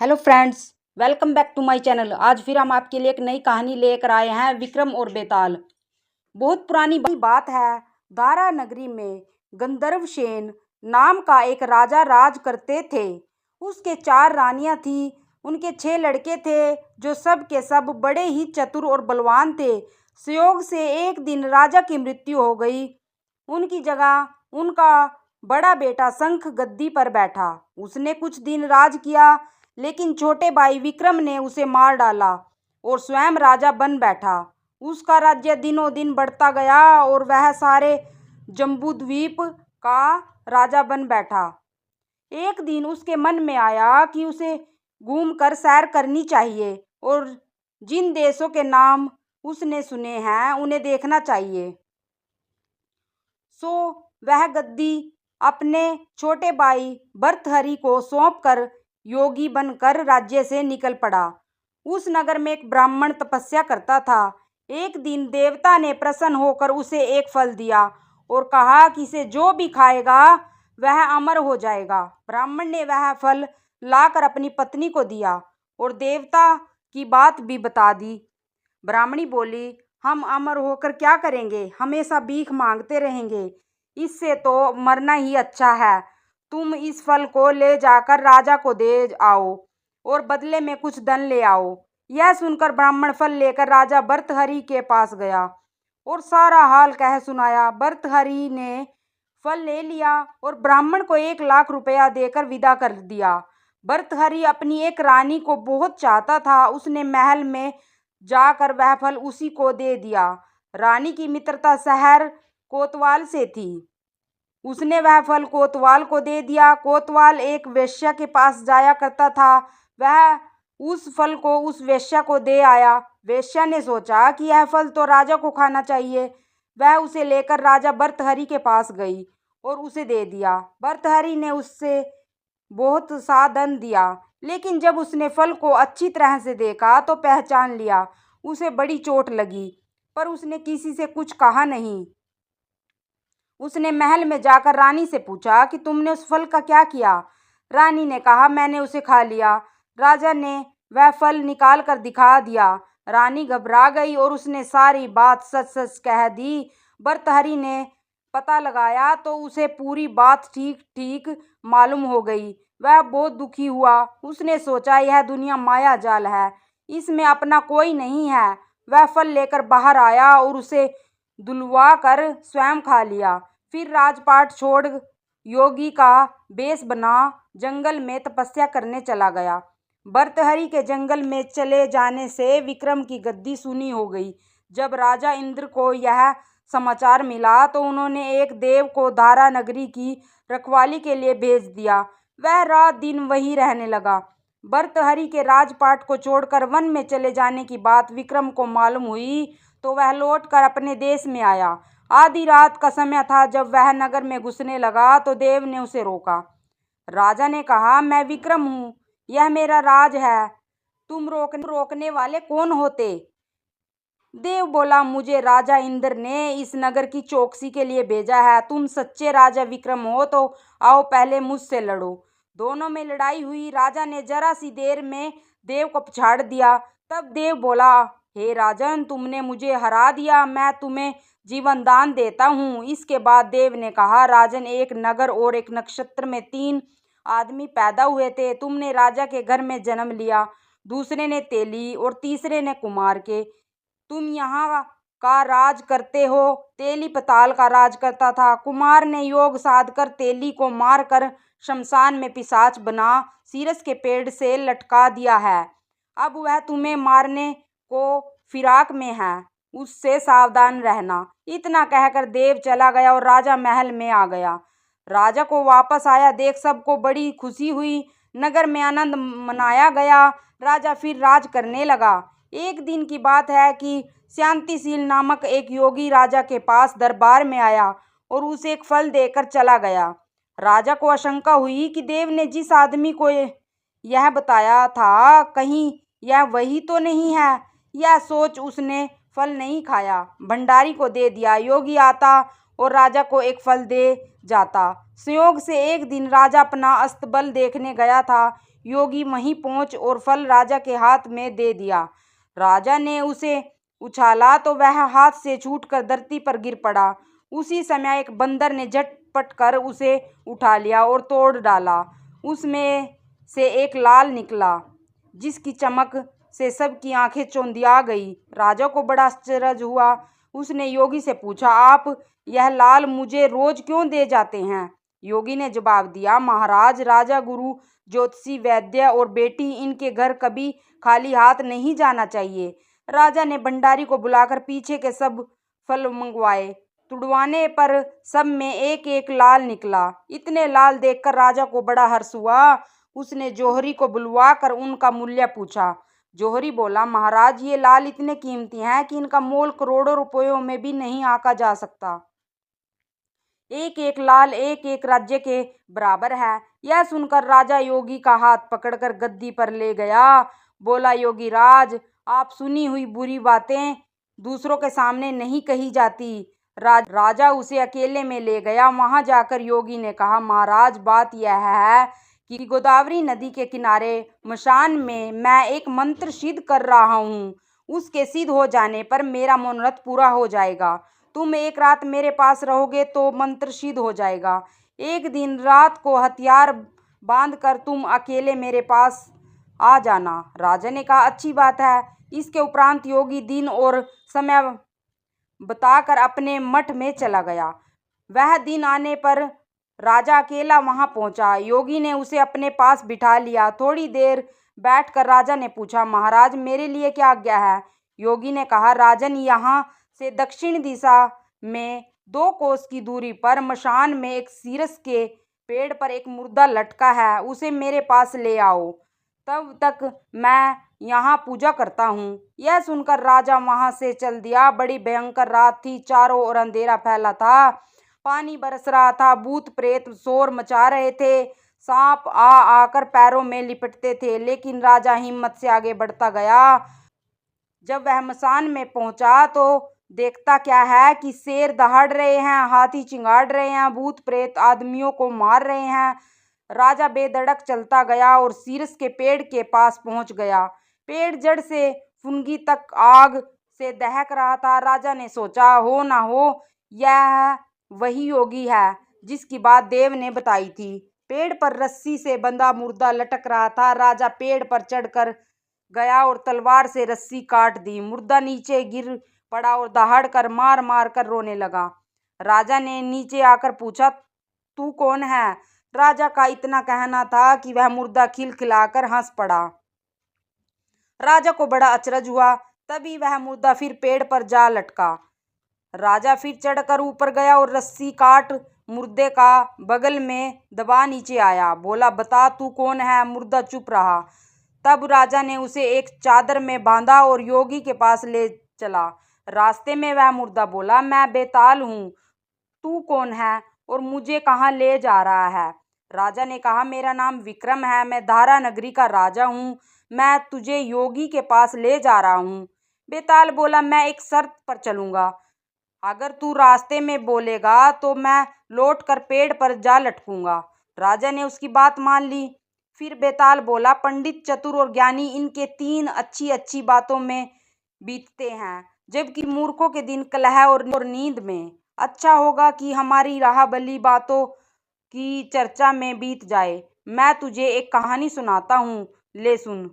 Hello friends, welcome back to my channel. आज फिर हम आपके लिए एक नई कहानी लेकर आए हैं, विक्रम और बेताल। बहुत पुरानी बात है। दारा नगरी में गंधर्वसेन नाम का एक राजा राज करते थे। उसके 4 रानियां थी। उनके 6 लड़के थे जो सब के सब बड़े ही चतुर और बलवान थे। संयोग से एक दिन राजा की मृत्यु हो गई। उनकी जगह उनका बड़ा बेटा शंख गद्दी पर बैठा। उसने कुछ दिन राज किया, लेकिन छोटे भाई विक्रम ने उसे मार डाला और स्वयं राजा बन बैठा। उसका राज्य दिनों दिन बढ़ता गया और वह सारे जम्बूद्वीप का राजा बन बैठा। एक दिन उसके मन में आया कि उसे घूमकर सैर करनी चाहिए और जिन देशों के नाम उसने सुने हैं उन्हें देखना चाहिए। सो वह गद्दी अपने छोटे भाई भर्तहरि को सौंपकर योगी बनकर राज्य से निकल पड़ा। उस नगर में एक ब्राह्मण तपस्या करता था। एक दिन देवता ने प्रसन्न होकर उसे एक फल दिया और कहा कि इसे जो भी खाएगा वह अमर हो जाएगा। ब्राह्मण ने वह फल लाकर अपनी पत्नी को दिया और देवता की बात भी बता दी। ब्राह्मणी बोली, हम अमर होकर क्या करेंगे, हमेशा भीख मांगते रहेंगे, इससे तो मरना ही अच्छा है। तुम इस फल को ले जाकर राजा को दे आओ और बदले में कुछ धन ले आओ। यह सुनकर ब्राह्मण फल लेकर राजा भर्तहरि के पास गया और सारा हाल कह सुनाया। भर्तहरि ने फल ले लिया और ब्राह्मण को 1 लाख रुपया देकर विदा कर दिया। भर्तहरि अपनी एक रानी को बहुत चाहता था। उसने महल में जाकर वह फल उसी को दे दिया। रानी की मित्रता शहर कोतवाल से थी। उसने वह फल कोतवाल को दे दिया। कोतवाल एक वेश्या के पास जाया करता था। वह उस फल को उस वेश्या को दे आया। वेश्या ने सोचा कि यह फल तो राजा को खाना चाहिए। वह उसे लेकर राजा भर्तहरि के पास गई और उसे दे दिया। भर्तहरि ने उससे बहुत सा धन दिया, लेकिन जब उसने फल को अच्छी तरह से देखा तो पहचान लिया। उसे बड़ी चोट लगी, पर उसने किसी से कुछ कहा नहीं। उसने महल में जाकर रानी से पूछा कि तुमने उस फल का क्या किया। रानी ने कहा, मैंने उसे खा लिया। राजा ने वह फल निकाल कर दिखा दिया। रानी घबरा गई और उसने सारी बात सच सच कह दी। भर्तहरि ने पता लगाया तो उसे पूरी बात ठीक ठीक मालूम हो गई। वह बहुत दुखी हुआ। उसने सोचा, यह दुनिया माया जाल है, इसमें अपना कोई नहीं है। वह फल लेकर बाहर आया और उसे धुलवा कर स्वयं खा लिया। फिर राजपाट छोड़ योगी का वेश बना जंगल में तपस्या करने चला गया। भर्तहरि के जंगल में चले जाने से विक्रम की गद्दी सुनी हो गई। जब राजा इंद्र को यह समाचार मिला तो उन्होंने एक देव को दारा नगरी की रखवाली के लिए भेज दिया। वह रात दिन वहीं रहने लगा। भर्तहरि के राजपाट को छोड़कर वन में चले जाने की बात विक्रम को मालूम हुई तो वह लौटकर अपने देश में आया। आधी रात का समय था। जब वह नगर में घुसने लगा तो देव ने उसे रोका। राजा ने कहा, मैं विक्रम हूँ, यह मेरा राज है, तुम रोकने वाले कौन होते? देव बोला, मुझे राजा इंद्र ने इस नगर की चौकसी के लिए भेजा है। तुम सच्चे राजा विक्रम हो तो आओ पहले मुझसे लड़ो। दोनों में लड़ाई हुई। राजा ने जरा सी देर में देव को पछाड़ दिया। तब देव बोला, हे राजन, तुमने मुझे हरा दिया, मैं तुम्हें जीवन दान देता हूँ। इसके बाद देव ने कहा, राजन, एक नगर और एक नक्षत्र में 3 आदमी पैदा हुए थे। तुमने राजा के घर में जन्म लिया, दूसरे ने तेली और तीसरे ने कुमार के। तुम यहाँ का राज करते हो। तेली पताल का राज करता था। कुमार ने योग साध कर तेली को मार कर शमशान में पिशाच बना सीरस के पेड़ से लटका दिया है। अब वह तुम्हें मारने को फिराक में है, उससे सावधान रहना। इतना कहकर देव चला गया और राजा महल में आ गया। राजा को वापस आया देख सबको बड़ी खुशी हुई। नगर में आनंद मनाया गया। राजा फिर राज करने लगा। एक दिन की बात है कि शांतिशील नामक एक योगी राजा के पास दरबार में आया और उसे एक फल देकर चला गया। राजा को आशंका हुई कि देव ने जिस आदमी को यह बताया था, कहीं यह वही तो नहीं है। यह सोच उसने फल नहीं खाया, भंडारी को दे दिया। योगी आता और राजा को एक फल दे जाता। संयोग से एक दिन राजा अपना अस्तबल देखने गया था। योगी वहीं पहुंच और फल राजा के हाथ में दे दिया। राजा ने उसे उछाला तो वह हाथ से छूटकर धरती पर गिर पड़ा। उसी समय एक बंदर ने झटपट कर उसे उठा लिया और तोड़ डाला। उसमें से एक लाल निकला, जिसकी चमक से सबकी आंखें चौंधिया गई। राजा को बड़ा आश्चर्य हुआ। उसने योगी से पूछा, आप यह लाल मुझे रोज क्यों दे जाते हैं? योगी ने जवाब दिया, महाराज, राजा, गुरु, ज्योतिषी, वैद्य और बेटी, इनके घर कभी खाली हाथ नहीं जाना चाहिए। राजा ने भंडारी को बुलाकर पीछे के सब फल मंगवाए। तुड़वाने पर सब में एक एक लाल निकला। इतने लाल देखकर राजा को बड़ा हर्ष हुआ। उसने जौहरी को बुलवा कर उनका मूल्य पूछा। जौहरी बोला, महाराज, ये लाल इतने कीमती हैं कि इनका मोल करोड़ों रुपयों में भी नहीं आंका जा सकता। एक एक लाल एक एक राज्य के बराबर है। यह सुनकर राजा योगी का हाथ पकड़कर गद्दी पर ले गया। बोला, योगी राज, आप सुनी हुई बुरी बातें दूसरों के सामने नहीं कही जाती। राजा उसे अकेले में ले गया। वहां जाकर योगी ने कहा, महाराज, बात यह है कि गोदावरी नदी के किनारे मशान में मैं एक मंत्र सिद्ध कर रहा हूँ। उसके सिद्ध हो जाने पर मेरा मनोरथ पूरा हो जाएगा। तुम एक रात मेरे पास रहोगे तो मंत्र सिद्ध हो जाएगा। एक दिन रात को हथियार बांधकर तुम अकेले मेरे पास आ जाना। राजा ने कहा, अच्छी बात है। इसके उपरांत योगी दिन और समय बताकर अपने मठ में चला गया। वह दिन आने पर राजा अकेला वहां पहुंचा। योगी ने उसे अपने पास बिठा लिया। थोड़ी देर बैठकर राजा ने पूछा, महाराज, मेरे लिए क्या आज्ञा है? योगी ने कहा, राजन, यहाँ से दक्षिण दिशा में 2 कोस की दूरी पर मशान में एक सीरस के पेड़ पर एक मुर्दा लटका है। उसे मेरे पास ले आओ। तब तक मैं यहाँ पूजा करता हूँ। यह सुनकर राजा वहां से चल दिया। बड़ी भयंकर रात थी। चारों ओर अंधेरा फैला था। पानी बरस रहा था। भूत प्रेत शोर मचा रहे थे। सांप आकर पैरों में लिपटते थे। लेकिन राजा हिम्मत से आगे बढ़ता गया। जब वह मसान में पहुंचा तो देखता क्या है कि शेर दहाड़ रहे हैं, हाथी चिंगाड़ रहे हैं, भूत प्रेत आदमियों को मार रहे हैं। राजा बेधड़क चलता गया और सीरस के पेड़ के पास पहुंच गया। पेड़ जड़ से फुनगी तक आग से दहक रहा था। राजा ने सोचा, हो ना हो यह वही योगी है जिसकी बात देव ने बताई थी। पेड़ पर रस्सी से बंधा मुर्दा लटक रहा था। राजा पेड़ पर चढ़कर गया और तलवार से रस्सी काट दी। मुर्दा नीचे गिर पड़ा और दहाड़ कर मार मार कर रोने लगा। राजा ने नीचे आकर पूछा, तू कौन है? राजा का इतना कहना था कि वह मुर्दा खिलखिलाकर हंस पड़ा। राजा को बड़ा अचरज हुआ। तभी वह मुर्दा फिर पेड़ पर जा लटका। राजा फिर चढ़कर ऊपर गया और रस्सी काट मुर्दे का बगल में दबा नीचे आया। बोला, बता, तू कौन है? मुर्दा चुप रहा। तब राजा ने उसे एक चादर में बांधा और योगी के पास ले चला। रास्ते में वह मुर्दा बोला, मैं बेताल हूँ। तू कौन है और मुझे कहाँ ले जा रहा है? राजा ने कहा, मेरा नाम विक्रम है। मैं धारा नगरी का राजा हूँ। मैं तुझे योगी के पास ले जा रहा हूँ। बेताल बोला, मैं एक शर्त पर चलूंगा। अगर तू रास्ते में बोलेगा तो मैं लौट कर पेड़ पर जा लटकूंगा। राजा ने उसकी बात मान ली। फिर बेताल बोला, पंडित, चतुर और ज्ञानी, इनके 3 अच्छी अच्छी बातों में बीतते हैं, जबकि मूर्खों के दिन कलह और नींद में। अच्छा होगा कि हमारी राह भली बातों की चर्चा में बीत जाए। मैं तुझे एक कहानी सुनाता हूँ, ले सुन।